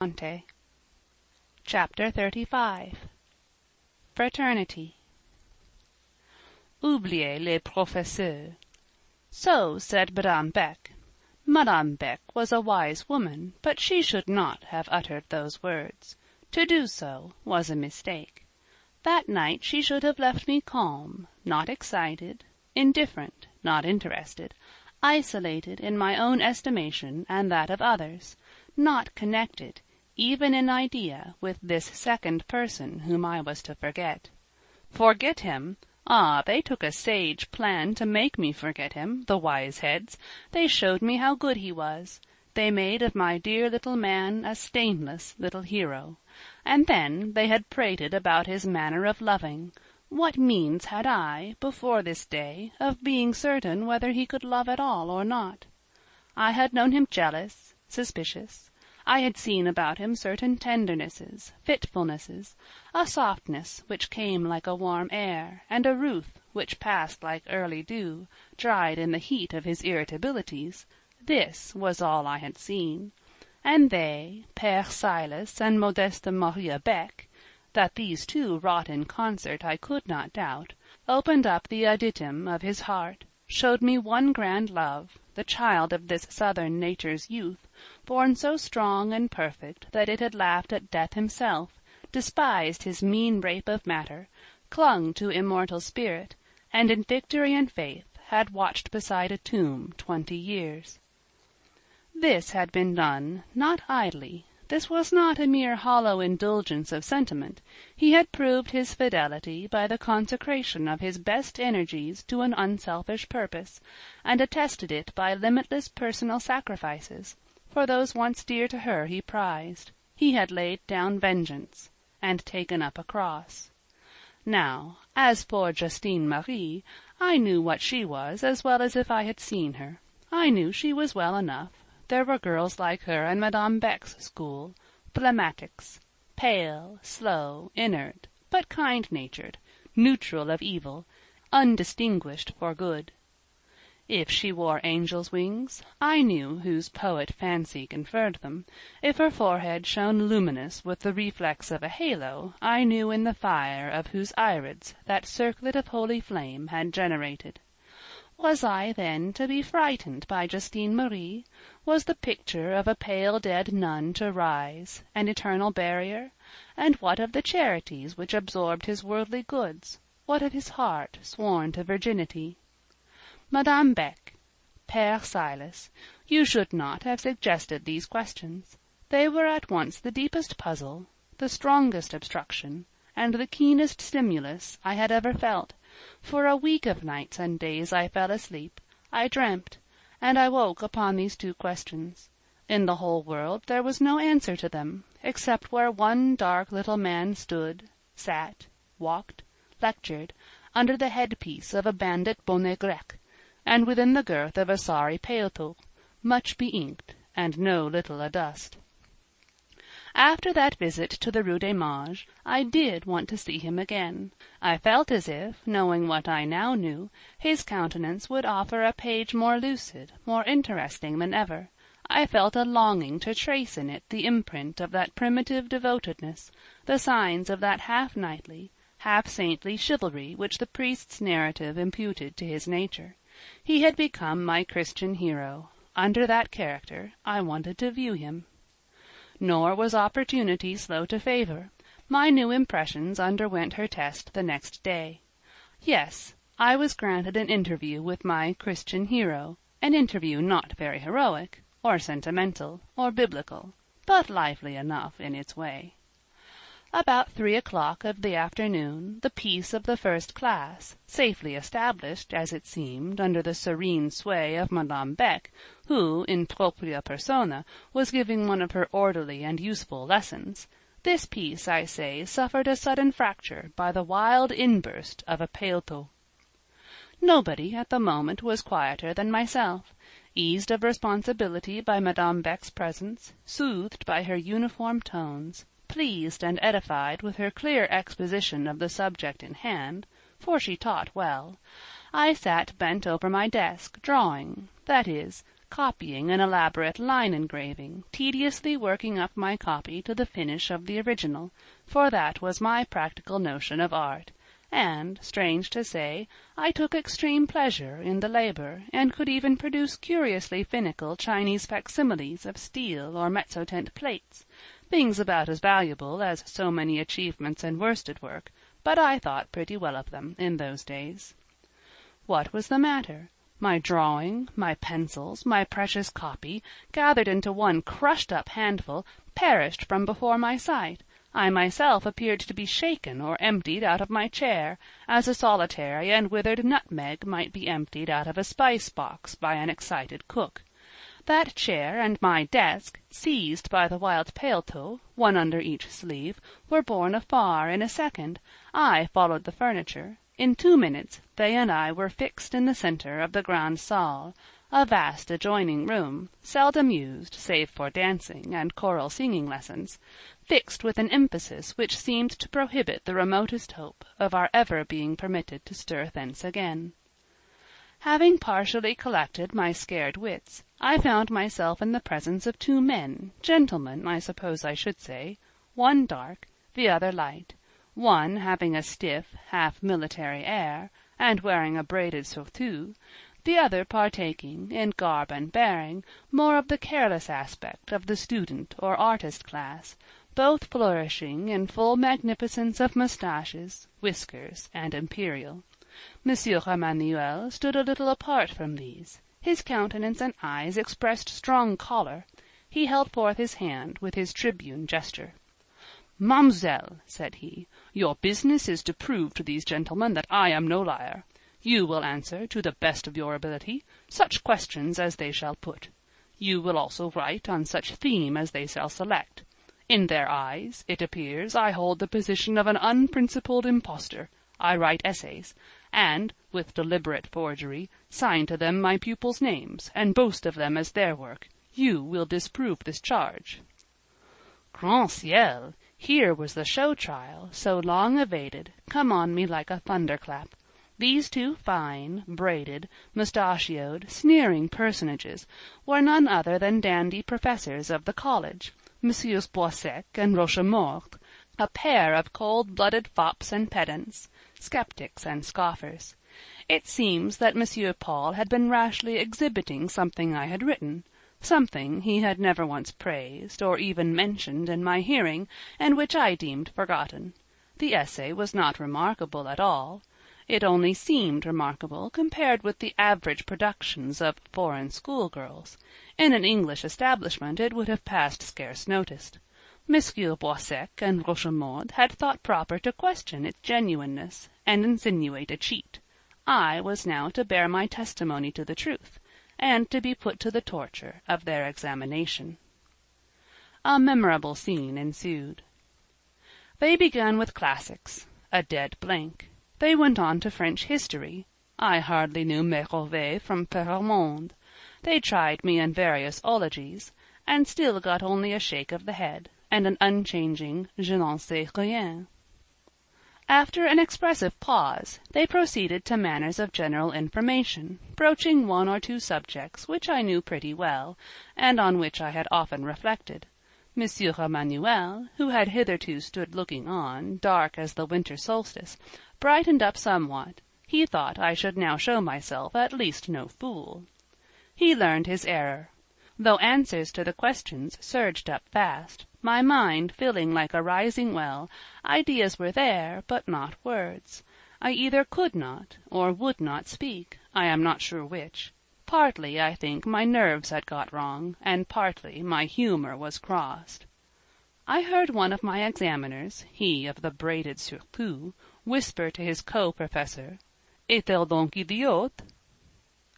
Brontë. Chapter 35. Fraternity. Oubliez les professeurs. So said Madame Beck. Madame Beck was a wise woman, but she should not have uttered those words. To do so was a mistake. That night she should have left me calm, not excited, indifferent, not interested, isolated in my own estimation and that of others, not connected, even in idea, with this second person whom I was to forget. Forget him? Ah, they took a sage plan to make me forget him, the wise heads. They showed me how good he was. They made of my dear little man a stainless little hero. And then they had prated about his manner of loving. What means had I, before this day, of being certain whether he could love at all or not? I had known him jealous, suspicious. I had seen about him certain tendernesses, fitfulnesses, a softness which came like a warm air, and a ruth which passed like early dew, dried in the heat of his irritabilities. This was all I had seen. And they, Père Silas and Modeste Maria Beck, that these two wrought in concert I could not doubt, opened up the adytum of his heart, showed me one grand love, the child of this southern nature's youth, born so strong and perfect that it had laughed at death himself, despised his mean rape of matter, clung to immortal spirit, and in victory and faith had watched beside a tomb 20 years. This had been done, not idly. This was not a mere hollow indulgence of sentiment. He had proved his fidelity by the consecration of his best energies to an unselfish purpose, and attested it by limitless personal sacrifices. For those once dear to her he prized. He had laid down vengeance, and taken up a cross. Now, as for Justine Marie, I knew what she was as well as if I had seen her. I knew she was well enough. There were girls like her in Madame Beck's school, phlegmatics, pale, slow, inert, but kind-natured, neutral of evil, undistinguished for good. If she wore angel's wings, I knew whose poet fancy conferred them. If her forehead shone luminous with the reflex of a halo, I knew in the fire of whose irids that circlet of holy flame had generated. Was I, then, to be frightened by Justine Marie? Was the picture of a pale dead nun to rise, an eternal barrier? And what of the charities which absorbed his worldly goods? What of his heart sworn to virginity? Madame Beck, Père Silas, you should not have suggested these questions. They were at once the deepest puzzle, the strongest obstruction, and the keenest stimulus I had ever felt. For a week of nights and days I fell asleep, I dreamt, and I woke upon these two questions. In the whole world there was no answer to them, except where one dark little man stood, sat, walked, lectured, under the headpiece of a bandit bonnet grec, and within the girth of a sorry paletot, much be-inked, and no little adust. After that visit to the Rue des Mages, I did want to see him again. I felt as if, knowing what I now knew, his countenance would offer a page more lucid, more interesting than ever. I felt a longing to trace in it the imprint of that primitive devotedness, the signs of that half-knightly, half-saintly chivalry which the priest's narrative imputed to his nature. He had become my Christian hero. Under that character I wanted to view him. Nor was opportunity slow to favor. My new impressions underwent her test the next day. Yes, I was granted an interview with my Christian hero, an interview not very heroic, or sentimental, or biblical, but lively enough in its way. About 3 o'clock of the afternoon, the peace of the first class, safely established, as it seemed, under the serene sway of Madame Beck, who, in propria persona, was giving one of her orderly and useful lessons, this peace, I say, suffered a sudden fracture by the wild inburst of a paletot. Nobody at the moment was quieter than myself, eased of responsibility by Madame Beck's presence, soothed by her uniform tones, pleased and edified with her clear exposition of the subject in hand, for she taught well. I sat bent over my desk, drawing, that is, copying an elaborate line engraving, tediously working up my copy to the finish of the original, for that was my practical notion of art, and, strange to say, I took extreme pleasure in the labor, and could even produce curiously finical Chinese facsimiles of steel or mezzotint plates, things about as valuable as so many achievements in worsted work, but I thought pretty well of them in those days. What was the matter? My drawing, my pencils, my precious copy, gathered into one crushed-up handful, perished from before my sight. I myself appeared to be shaken or emptied out of my chair, as a solitary and withered nutmeg might be emptied out of a spice-box by an excited cook. That chair and my desk, seized by the wild paletôt, one under each sleeve, were borne afar in a second. I followed the furniture. In 2 minutes they and I were fixed in the centre of the grande salle, a vast adjoining room, seldom used save for dancing and choral singing lessons, fixed with an emphasis which seemed to prohibit the remotest hope of our ever being permitted to stir thence again. Having partially collected my scared wits, I found myself in the presence of 2 men, gentlemen, I suppose I should say, one dark, the other light, one having a stiff, half-military air, and wearing a braided surtout, the other partaking, in garb and bearing, more of the careless aspect of the student or artist class, both flourishing in full magnificence of moustaches, whiskers, and imperial. Monsieur Emmanuel stood a little apart from these. His countenance and eyes expressed strong choler. He held forth his hand with his tribune gesture. "Mademoiselle," said he, "your business is to prove to these gentlemen that I am no liar. You will answer, to the best of your ability, such questions as they shall put. You will also write on such theme as they shall select. In their eyes, it appears, I hold the position of an unprincipled impostor. I write essays, and, with deliberate forgery, sign to them my pupils' names, and boast of them as their work. You will disprove this charge." Grand ciel! Here was the show trial, so long evaded, come on me like a thunderclap. These 2 fine, braided, mustachioed, sneering personages were none other than dandy professors of the college, Messieurs Boissec and Rochemort, a pair of cold-blooded fops and pedants, skeptics and scoffers. It seems that Monsieur Paul had been rashly exhibiting something I had written, something he had never once praised or even mentioned in my hearing, and which I deemed forgotten. The essay was not remarkable at all. It only seemed remarkable compared with the average productions of foreign schoolgirls. In an English establishment it would have passed scarce noticed. Messieurs Boissec and Rochemort had thought proper to question its genuineness, and insinuate a cheat. I was now to bear my testimony to the truth, and to be put to the torture of their examination. A memorable scene ensued. They began with classics, a dead blank. They went on to French history. I hardly knew Mérovée from Pharamond. They tried me in various ologies, and still got only a shake of the head, and an unchanging je n'en sais rien. After an expressive pause, they proceeded to matters of general information, broaching 1 or 2 subjects which I knew pretty well, and on which I had often reflected. Monsieur Emmanuel, who had hitherto stood looking on, dark as the winter solstice, brightened up somewhat. He thought I should now show myself at least no fool. He learned his error. Though answers to the questions surged up fast, my mind filling like a rising well, ideas were there, but not words. I either could not, or would not speak, I am not sure which. Partly, I think, my nerves had got wrong, and partly my humour was crossed. I heard one of my examiners, he of the braided surtout, whisper to his co-professor, "Est-elle donc idiote?"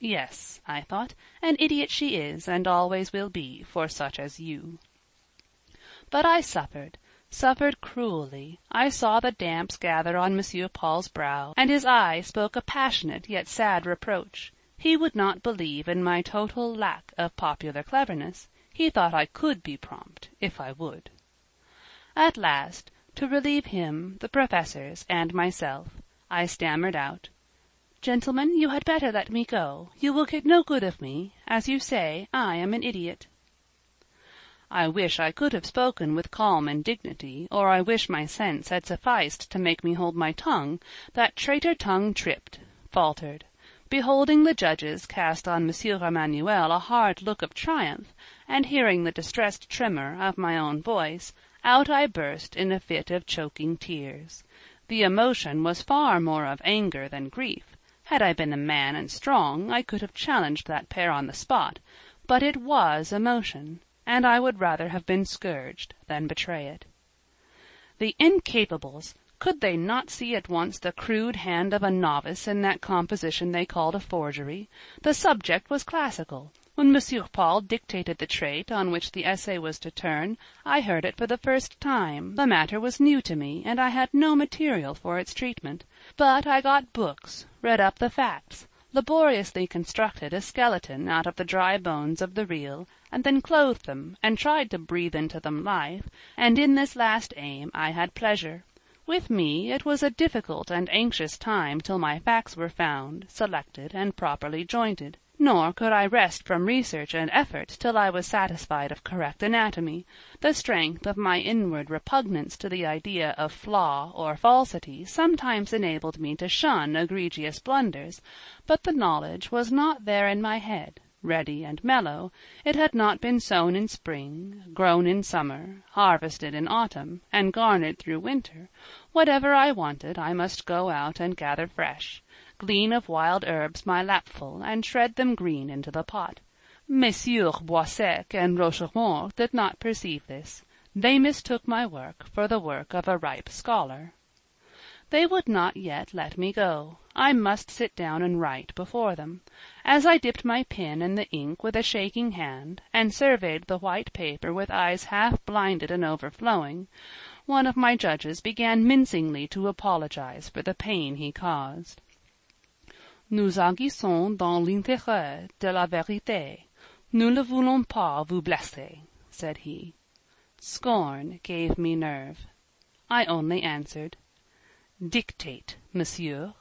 Yes, I thought, an idiot she is, and always will be, for such as you. But I suffered cruelly. I saw the damps gather on Monsieur Paul's brow, and his eye spoke a passionate yet sad reproach. He would not believe in my total lack of popular cleverness. He thought I could be prompt, if I would. At last, to relieve him, the professors, and myself, I stammered out, Gentlemen, you had better let me go. You will get no good of me. As you say, I am an idiot." I wish I could have spoken with calm and dignity, or I wish my sense had sufficed to make me hold my tongue. That traitor tongue tripped, faltered. Beholding the judges cast on Monsieur Emmanuel a hard look of triumph, and hearing the distressed tremor of my own voice, out I burst in a fit of choking tears. The emotion was far more of anger than grief. Had I been a man and strong, I could have challenged that pair on the spot, but it was emotion, and I would rather have been scourged than betray it. The incapables! Could they not see at once the crude hand of a novice in that composition they called a forgery? The subject was classical. When Monsieur Paul dictated the trait on which the essay was to turn, I heard it for the first time. The matter was new to me, and I had no material for its treatment. But I got books, read up the facts, laboriously constructed a skeleton out of the dry bones of the real, and then clothed them, and tried to breathe into them life, and in this last aim I had pleasure. With me it was a difficult and anxious time till my facts were found, selected, and properly jointed. Nor could I rest from research and effort till I was satisfied of correct anatomy. The strength of my inward repugnance to the idea of flaw or falsity sometimes enabled me to shun egregious blunders, but the knowledge was not there in my head, ready and mellow. It had not been sown in spring, grown in summer, harvested in autumn, and garnered through winter. Whatever I wanted I must go out and gather fresh, glean of wild herbs my lapful, and shred them green into the pot. Messieurs Boissec and Rochemort did not perceive this. They mistook my work for the work of a ripe scholar. They would not yet let me go. I must sit down and write before them. As I dipped my pen in the ink with a shaking hand, and surveyed the white paper with eyes half blinded and overflowing, one of my judges began mincingly to apologize for the pain he caused. Nous agissons dans l'intérêt de la vérité. Nous ne voulons pas vous blesser, said he. Scorn gave me nerve. I only answered, Dictate, monsieur.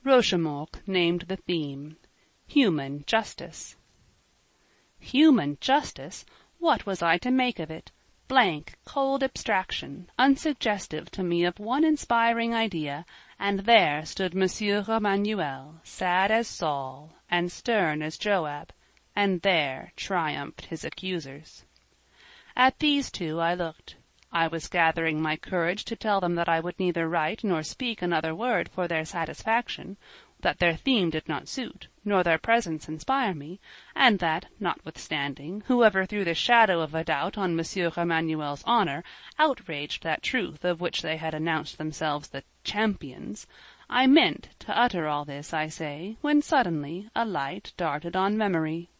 Rochemort named the theme, Human Justice. Human justice? What was I to make of it? Blank, cold abstraction, unsuggestive to me of one inspiring idea, and there stood Monsieur Emmanuel, sad as Saul, and stern as Joab, and there triumphed his accusers. At these two I looked. I was gathering my courage to tell them that I would neither write nor speak another word for their satisfaction, that their theme did not suit, nor their presence inspire me, and that, notwithstanding, whoever threw the shadow of a doubt on Monsieur Emmanuel's honour outraged that truth of which they had announced themselves the champions. I meant to utter all this, I say, when suddenly a light darted on memory.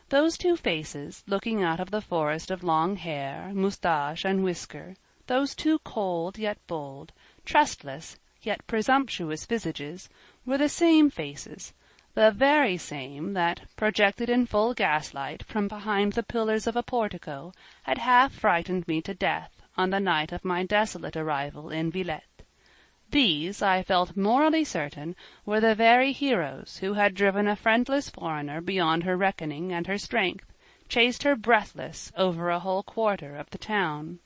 Those two faces, looking out of the forest of long hair, moustache, and whisker, those two cold yet bold, trustless yet presumptuous visages, were the same faces, the very same that, projected in full gaslight from behind the pillars of a portico, had half frightened me to death on the night of my desolate arrival in Villette. These, I felt morally certain, were the very heroes who had driven a friendless foreigner beyond her reckoning and her strength, chased her breathless over a whole quarter of the town.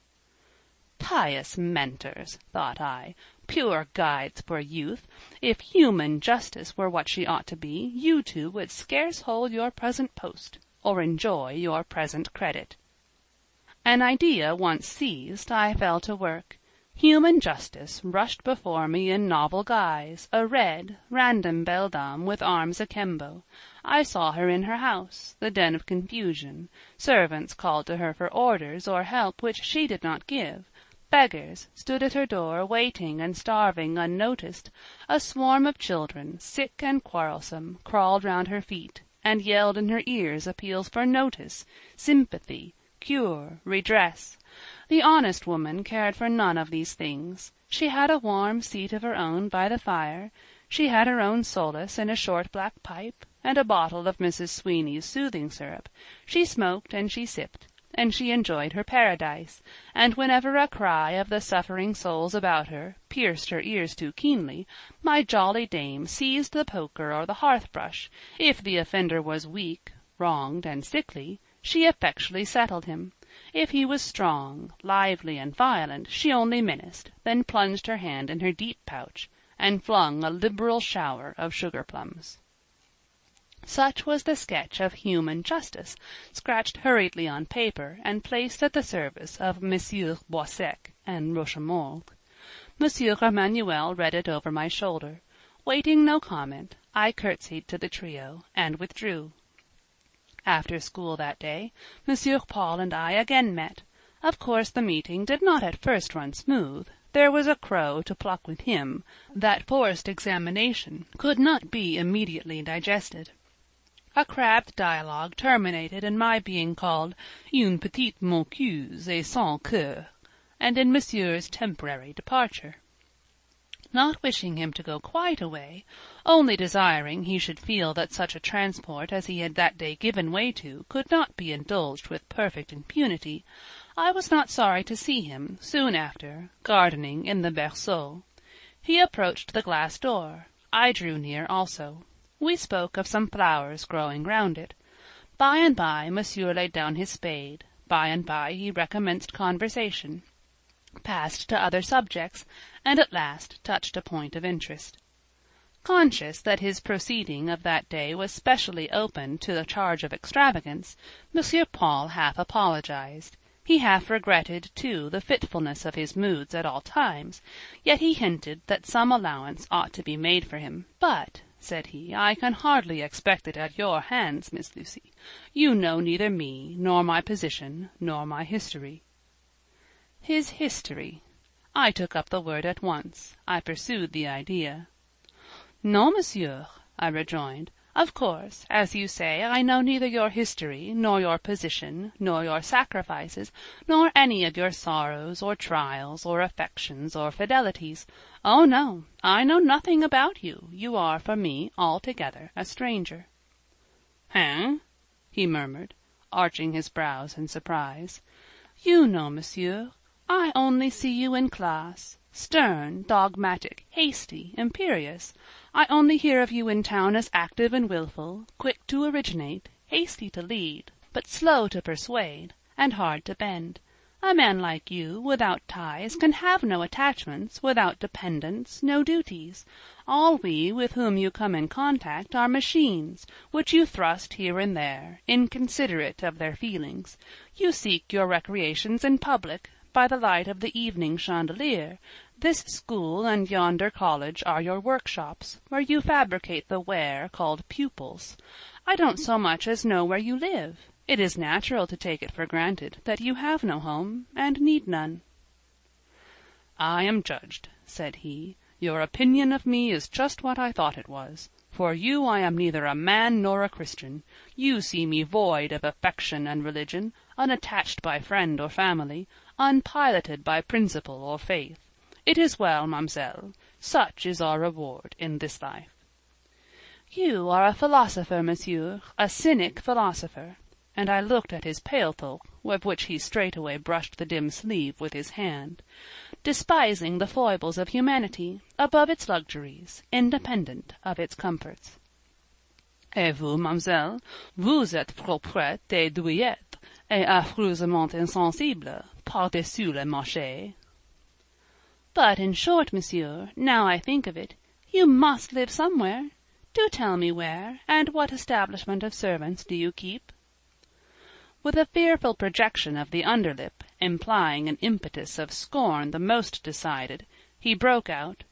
Pious mentors, thought I, pure guides for youth, if human justice were what she ought to be, you two would scarce hold your present post, or enjoy your present credit. An idea once seized, I fell to work. Human justice rushed before me in novel guise, a red, random beldame with arms akimbo. I saw her in her house, the den of confusion. Servants called to her for orders or help which she did not give. Beggars stood at her door waiting and starving unnoticed. A swarm of children, sick and quarrelsome, crawled round her feet, and yelled in her ears appeals for notice, sympathy, cure, redress. The honest woman cared for none of these things. She had a warm seat of her own by the fire, she had her own solace in a short black pipe, and a bottle of Mrs. Sweeney's soothing syrup. She smoked and she sipped, and she enjoyed her paradise, and whenever a cry of the suffering souls about her pierced her ears too keenly, my jolly dame seized the poker or the hearth-brush. If the offender was weak, wronged, and sickly, she effectually settled him. If he was strong, lively, and violent, she only menaced, then plunged her hand in her deep pouch, and flung a liberal shower of sugar-plums. Such was the sketch of human justice, scratched hurriedly on paper, and placed at the service of Messieurs Boissec and Rochemoude. Monsieur Emmanuel read it over my shoulder. Waiting no comment, I curtsied to the trio, and withdrew. After school that day, Monsieur Paul and I again met. Of course the meeting did not at first run smooth. There was a crow to pluck with him. That forced examination could not be immediately digested. A crabbed dialogue terminated in my being called une petite moqueuse et sans cœur, and in Monsieur's temporary departure. Not wishing him to go quite away, only desiring he should feel that such a transport as he had that day given way to could not be indulged with perfect impunity, I was not sorry to see him, soon after, gardening in the berceau. He approached the glass door. I drew near also. We spoke of some flowers growing round it. By and by Monsieur laid down his spade. By and by he recommenced conversation, passed to other subjects, and at last touched a point of interest. Conscious that his proceeding of that day was specially open to the charge of extravagance, Monsieur Paul half apologized. He half regretted, too, the fitfulness of his moods at all times, yet he hinted that some allowance ought to be made for him. "But," said he, "I can hardly expect it at your hands, Miss Lucy. You know neither me, nor my position, nor my history." His history. I took up the word at once. I pursued the idea. "Non, monsieur," I rejoined. "Of course, as you say, I know neither your history, nor your position, nor your sacrifices, nor any of your sorrows, or trials, or affections, or fidelities. Oh, no, I know nothing about you. You are for me altogether a stranger." "Hein?" he murmured, arching his brows in surprise. "You know, monsieur, I only see you in class, stern, dogmatic, hasty, imperious. I only hear of you in town as active and wilful, quick to originate, hasty to lead, but slow to persuade, and hard to bend. A man like you, without ties, can have no attachments, without dependents, no duties. All we with whom you come in contact are machines, which you thrust here and there, inconsiderate of their feelings. You seek your recreations in public, by the light of the evening chandelier. This school and yonder college are your workshops, where you fabricate the ware called pupils. I don't so much as know where you live. It is natural to take it for granted that you have no home, and need none." "I am judged," said he. "Your opinion of me is just what I thought it was. For you I am neither a man nor a Christian. You see me void of affection and religion, unattached by friend or family, unpiloted by principle or faith. It is well, mamselle. Such is our reward in this life." "You are a philosopher, monsieur, a cynic philosopher." And I looked at his paletot, of which he straightway brushed the dim sleeve with his hand. "Despising the foibles of humanity, above its luxuries, independent of its comforts." "Et vous, mamselle, vous êtes proprette et douillette, et affreusement insensible, par-dessus le marché." "But in short, monsieur, now I think of it, you must live somewhere. Do tell me where, and what establishment of servants do you keep?" With a fearful projection of the underlip, implying an impetus of scorn the most decided, he broke out,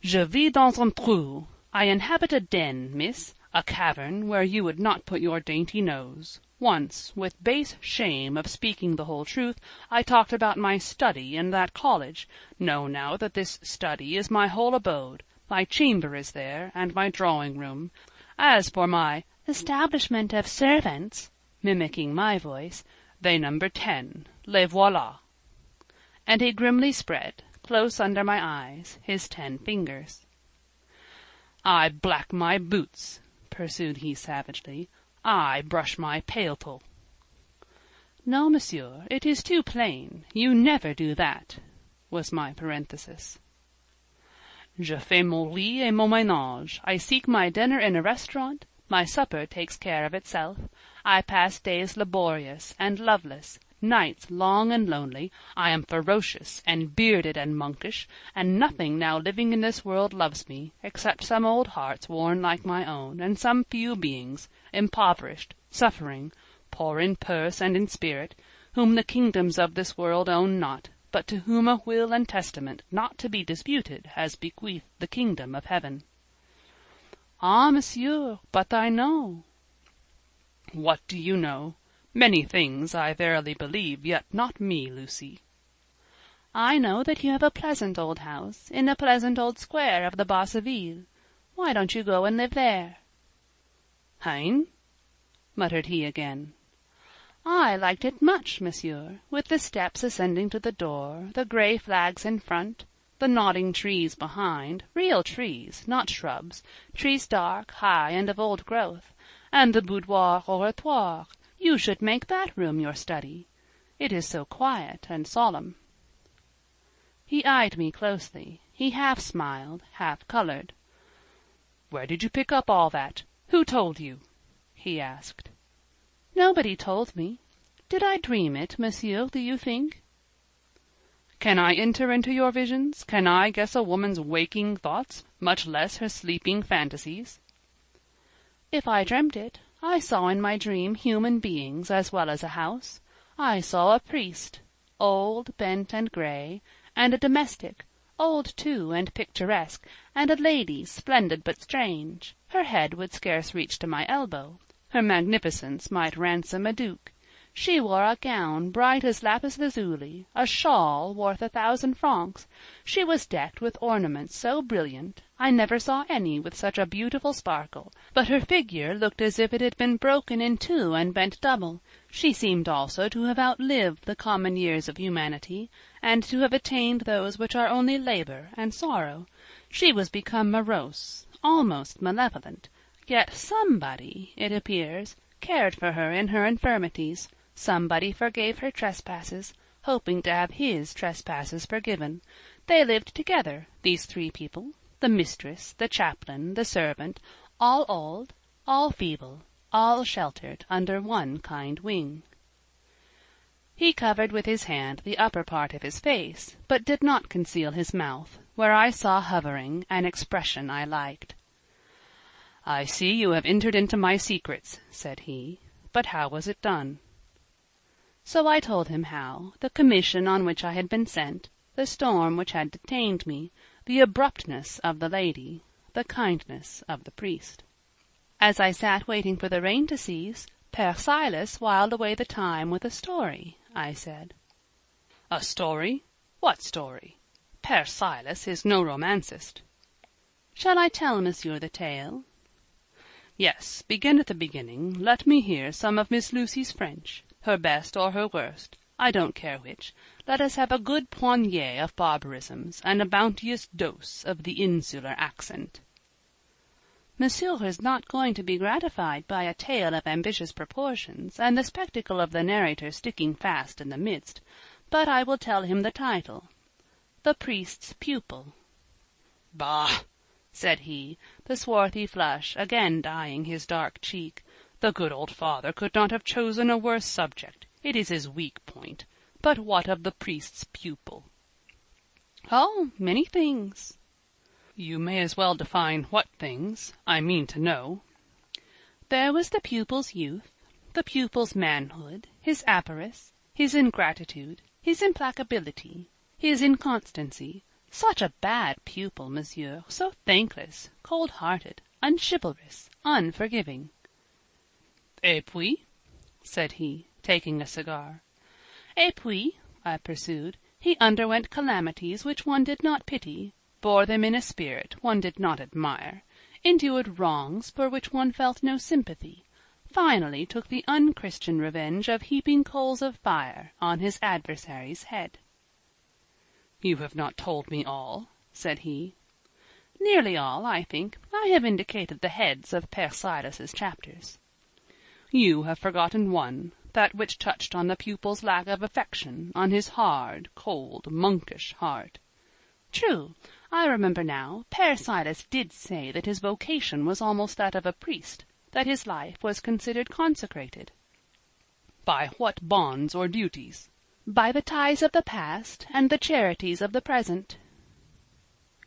"Je vis dans un trou. I inhabit a den, miss, a cavern where you would not put your dainty nose. Once, with base shame of speaking the whole truth, I talked about my study in that college. Know now that this study is my whole abode. My chamber is there, and my drawing-room. As for my establishment of servants," mimicking my voice, "they number 10. Les voilà." And he grimly spread, close under my eyes, his 10 fingers. "I black my boots," pursued he savagely. "I brush my paletot." "No, monsieur, it is too plain. You never do that," was my parenthesis. "Je fais mon lit et mon ménage. I seek my dinner in a restaurant, my supper takes care of itself. I pass days laborious and loveless, nights long and lonely. I am ferocious and bearded and monkish, and nothing now living in this world loves me, except some old hearts worn like my own, and some few beings, impoverished, suffering, poor in purse and in spirit, whom the kingdoms of this world own not, but to whom a will and testament not to be disputed has bequeathed the kingdom of heaven." "Ah, monsieur, but I know." "What do you know? Many things, I verily believe, yet not me, Lucy." "I know that you have a pleasant old house, in a pleasant old square of the Basse Ville. Why don't you go and live there?" "Hein?" muttered he again. "I liked it much, monsieur, with the steps ascending to the door, the grey flags in front, the nodding trees behind, real trees, not shrubs, trees dark, high, and of old growth, and the boudoir oratoire. You should make that room your study. It is so quiet and solemn." He eyed me closely. He half smiled, half colored. "Where did you pick up all that? Who told you?" he asked. "Nobody told me. Did I dream it, monsieur, do you think?" "Can I enter into your visions? Can I guess a woman's waking thoughts, much less her sleeping fantasies?" "If I dreamt it, I saw in my dream human beings as well as a house. I saw a priest, old, bent, and grey, and a domestic, old too and picturesque, and a lady splendid but strange. Her head would scarce reach to my elbow. Her magnificence might ransom a duke. She wore a gown bright as lapis lazuli, a shawl worth 1,000 francs. She was decked with ornaments so brilliant, I never saw any with such a beautiful sparkle, but her figure looked as if it had been broken in two and bent double. She seemed also to have outlived the common years of humanity, and to have attained those which are only labor and sorrow. She was become morose, almost malevolent, yet somebody, it appears, cared for her in her infirmities. Somebody forgave her trespasses, hoping to have his trespasses forgiven. They lived together, these three people, the mistress, the chaplain, the servant, all old, all feeble, all sheltered under one kind wing. He covered with his hand the upper part of his face, but did not conceal his mouth, where I saw hovering an expression I liked. "I see you have entered into my secrets," said he. "But how was it done?" So I told him how, the commission on which I had been sent, the storm which had detained me, the abruptness of the lady, the kindness of the priest. As I sat waiting for the rain to cease, Père Silas whiled away the time with a story, I said. "A story? What story? Père Silas is no romancist." "Shall I tell monsieur the tale?" "Yes, begin at the beginning. Let me hear some of Miss Lucy's French, her best or her worst. I don't care which. Let us have a good poignée of barbarisms, and a bounteous dose of the insular accent." "Monsieur is not going to be gratified by a tale of ambitious proportions, and the spectacle of the narrator sticking fast in the midst, but I will tell him the title, The Priest's Pupil." "Bah!" said he, the swarthy flush again dyeing his dark cheek. "The good old father could not have chosen a worse subject. It is his weak point. But what of the priest's pupil?" "Oh, many things." "You may as well define what things. I mean to know." "There was the pupil's youth, the pupil's manhood, his avarice, his ingratitude, his implacability, his inconstancy. Such a bad pupil, monsieur, so thankless, cold-hearted, unchivalrous, unforgiving." "Et puis?" said he, taking a cigar. "Et puis," I pursued, "he underwent calamities which one did not pity, bore them in a spirit one did not admire, endured wrongs for which one felt no sympathy, finally took the unchristian revenge of heaping coals of fire on his adversary's head." "You have not told me all," said he. "Nearly all, I think. I have indicated the heads of Père Silas's chapters." "You have forgotten one, that which touched on the pupil's lack of affection, on his hard, cold, monkish heart. True, I remember now, Père Silas did say that his vocation was almost that of a priest, that his life was considered consecrated. By what bonds or duties? By the ties of the past and the charities of the present.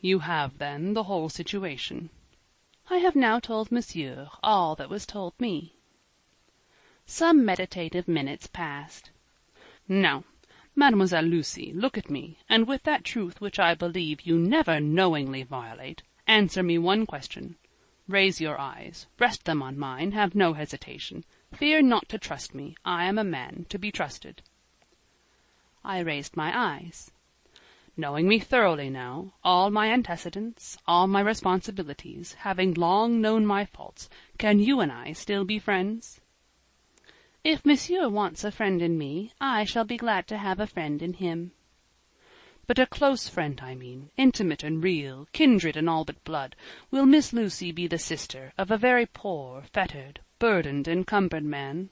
You have, then, the whole situation. I have now told Monsieur all that was told me. Some meditative minutes passed. Now, Mademoiselle Lucy, look at me, and with that truth which I believe you never knowingly violate, answer me one question. Raise your eyes, rest them on mine, have no hesitation. Fear not to trust me, I am a man to be trusted. I raised my eyes. Knowing me thoroughly now, all my antecedents, all my responsibilities, having long known my faults, can you and I still be friends? If Monsieur wants a friend in me, I shall be glad to have a friend in him. But a close friend, I mean, intimate and real, kindred in all but blood. Will Miss Lucy be the sister of a very poor, fettered, burdened, encumbered man?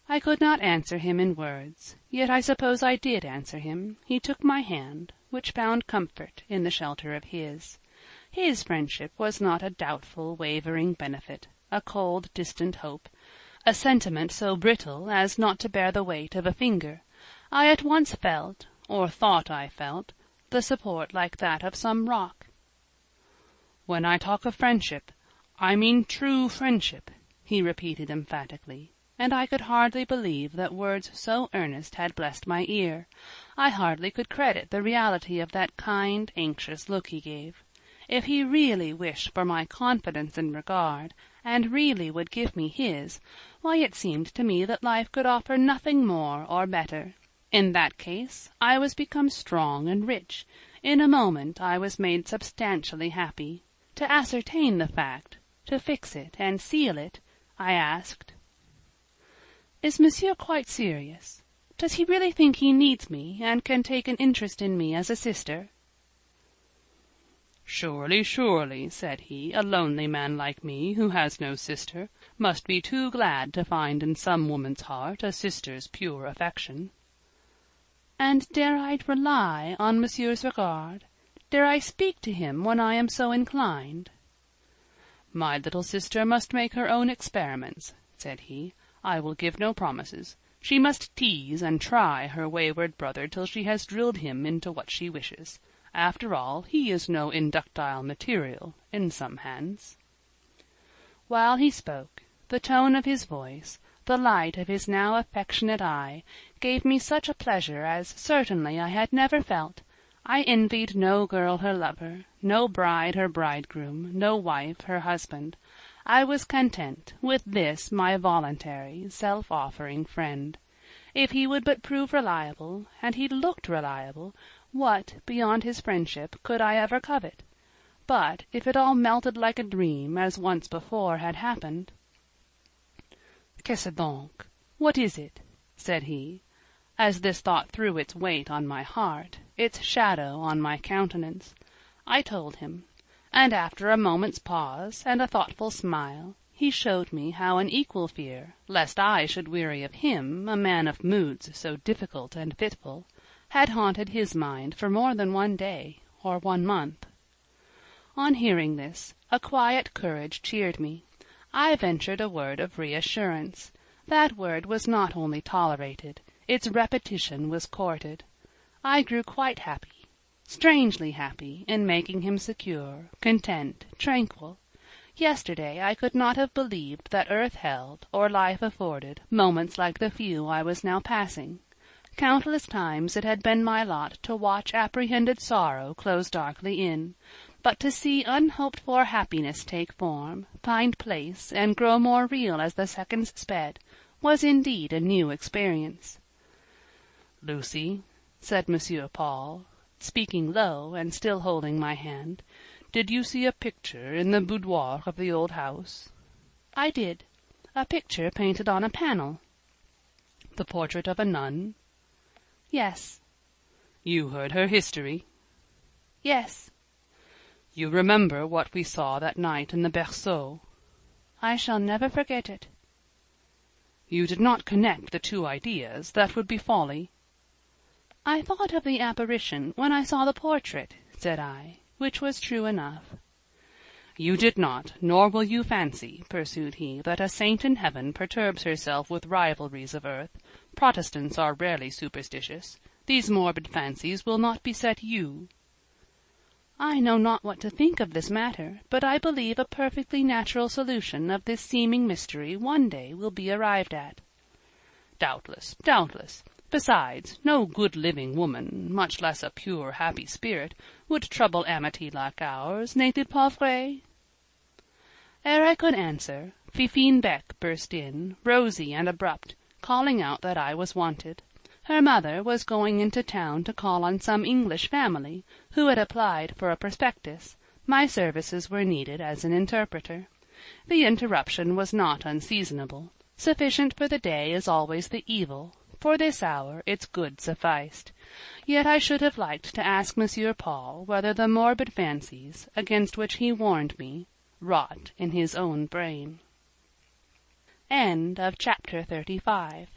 I could not answer him in words, yet I suppose I did answer him. He took my hand, which found comfort in the shelter of his. His friendship was not a doubtful, wavering benefit, a cold, distant hope, a sentiment so brittle as not to bear the weight of a finger. I at once felt, or thought I felt, the support like that of some rock. "When I talk of friendship, I mean true friendship," he repeated emphatically, and I could hardly believe that words so earnest had blessed my ear. I hardly could credit the reality of that kind, anxious look he gave. If he really wished for my confidence and regard, and really would give me his, why it seemed to me that life could offer nothing more or better. In that case I was become strong and rich. In a moment I was made substantially happy. To ascertain the fact, to fix it and seal it, I asked, "Is Monsieur quite serious? Does he really think he needs me, and can take an interest in me as a sister?" "Surely, surely," said he, "a lonely man like me, who has no sister, must be too glad to find in some woman's heart a sister's pure affection." "And dare I rely on Monsieur's regard? Dare I speak to him when I am so inclined?" "My little sister must make her own experiments," said he. "I will give no promises. She must tease and try her wayward brother till she has drilled him into what she wishes. After all, he is no inductile material in some hands." While he spoke, the tone of his voice, the light of his now affectionate eye, gave me such a pleasure as certainly I had never felt. I envied no girl her lover, no bride her bridegroom, no wife her husband. I was content with this my voluntary, self-offering friend. If he would but prove reliable, and he looked reliable, what, beyond his friendship, could I ever covet? But if it all melted like a dream, as once before had happened— "Qu'est-ce donc? What is it?" said he, as this thought threw its weight on my heart, its shadow on my countenance. I told him, and after a moment's pause and a thoughtful smile, he showed me how an equal fear, lest I should weary of him, a man of moods so difficult and fitful, had haunted his mind for more than one day or 1 month. On hearing this, a quiet courage cheered me. I ventured a word of reassurance. That word was not only tolerated, its repetition was courted. I grew quite happy, strangely happy, in making him secure, content, tranquil. Yesterday I could not have believed that earth held, or life afforded, moments like the few I was now passing. Countless times it had been my lot to watch apprehended sorrow close darkly in, but to see unhoped-for happiness take form, find place, and grow more real as the seconds sped, was indeed a new experience. "Lucy," said Monsieur Paul, speaking low and still holding my hand, "did you see a picture in the boudoir of the old house?" "I did. A picture painted on a panel." "The portrait of a nun?" "Yes." "You heard her history?" "Yes." "You remember what we saw that night in the berceau?" "I shall never forget it." "You did not connect the two ideas. That would be folly." "I thought of the apparition when I saw the portrait," said I, which was true enough. "You did not, nor will you fancy," pursued he, "that a saint in heaven perturbs herself with rivalries of earth. Protestants are rarely superstitious. These morbid fancies will not beset you." "I know not what to think of this matter, but I believe a perfectly natural solution of this seeming mystery one day will be arrived at." "Doubtless, doubtless. Besides, no good living woman, much less a pure, happy spirit, would trouble amity like ours, n'est-il pas vrai?" Ere I could answer, Fifine Beck burst in, rosy and abrupt, calling out that I was wanted. Her mother was going into town to call on some English family, who had applied for a prospectus. My services were needed as an interpreter. The interruption was not unseasonable. Sufficient for the day is always the evil. For this hour its good sufficed. Yet I should have liked to ask Monsieur Paul whether the morbid fancies, against which he warned me, wrought in his own brain. Chapter 35